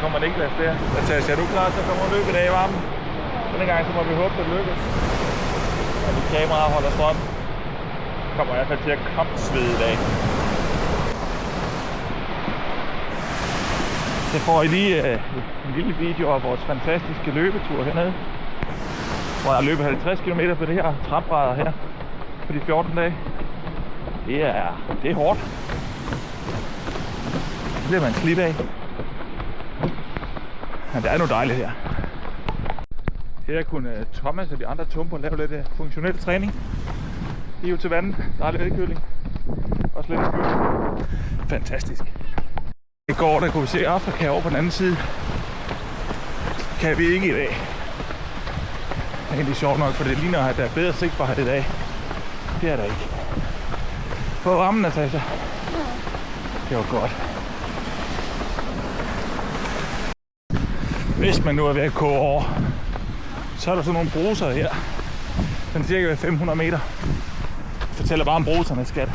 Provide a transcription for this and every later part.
nummer Niklas der. Natasja, er du klar til at komme og løbe i dag i varmen? Denne gang så må vi håbe, at det lykkes. Og de kameraer holder strøm. Kommer i hvert fald til at komme sved i dag. Så får I lige en lille video af vores fantastiske løbetur hernede. Hvor jeg løber 50 km på det her trapbrædder her på de 14 dage. Det er hårdt. Det bliver man slidt af. Men det er nu dejligt her. Her kunne Thomas og de andre tumper lave lidt funktionel træning. De er jo til vandet. Der er lidt vedkøling. Også lidt skyld. Fantastisk. I går der kunne vi se Afrika over på den anden side. Kan vi ikke i dag. Det er egentlig sjovt nok, for det ligner, at der er bedre sigtbarhed i dag. Det er der ikke. På rammen, Natasja. Det var godt. Hvis man nu er ved at koge over, så er der sådan nogle bruser her. Den er cirka 500 meter. Jeg fortæller bare om bruserne, skat.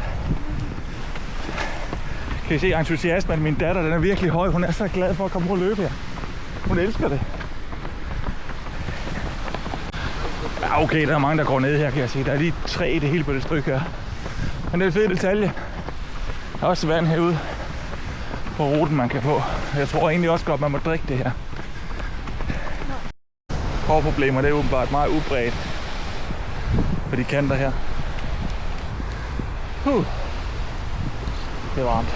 Kan I se entusiasmen? Min datter, den er virkelig høj. Hun er så glad for at komme ud og løbe her. Hun elsker det. Ja, okay, der er mange, der går ned her, kan jeg se. Der er lige 3 i det hele på det stykke her. Men det er en fed detalje. Der er også vand herude på ruten, man kan få. Jeg tror egentlig også godt, man må drikke det her. Hårproblemer, det er åbenbart meget udbredt på de kanter her. Det er varmt.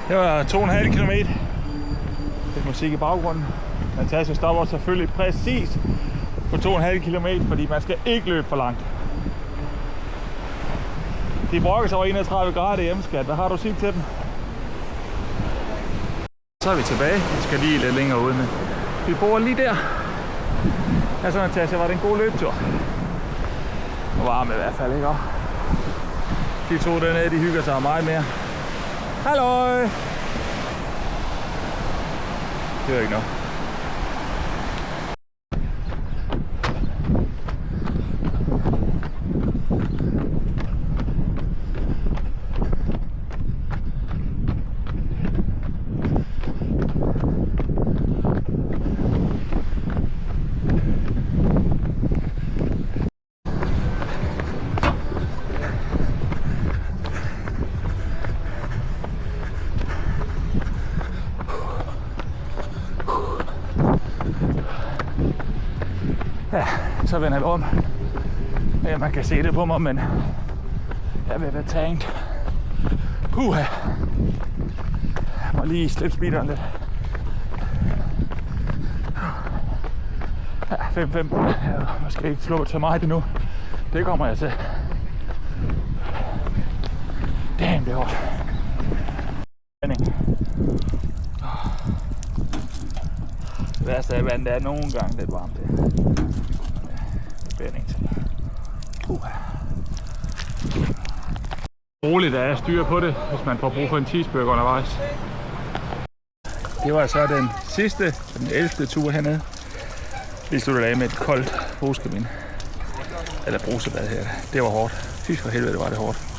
Det var 2,5 km. Lidt musik i baggrunden. Natasja stopper selvfølgelig præcis på 2,5 km, fordi man skal ikke løbe for langt. De brokker sig over 31 grader hjemme, skat. Hvad har du sagt til dem? Så er vi tilbage. Vi skal lige lidt længere ud, men vi bor lige der. Altså Natasja, var det en god løbetur? Og varme i hvert fald, ikke? De to dernede, de hygger sig meget mere. Halløj! Det er ikke noget. Ja, så vender jeg om. Ja, man kan se det på mig, men jeg vil være tænkt. Jeg må lige slippe speederen lidt. Ja, 5-5. Jeg måske ikke slå til meget endnu. Det kommer jeg til. Damn, det er hårdt. Det værste af vandet er nogle gange lidt varmt der. Spænding til. Roligt, der er styr på det, hvis man får brug for en cheeseburger undervejs. Det var så den sidste, den 11. tur hernede. Vi sluttede af med et koldt bruskamin. Eller brusebad her. Det var hårdt. Fy for helvede, var det hårdt.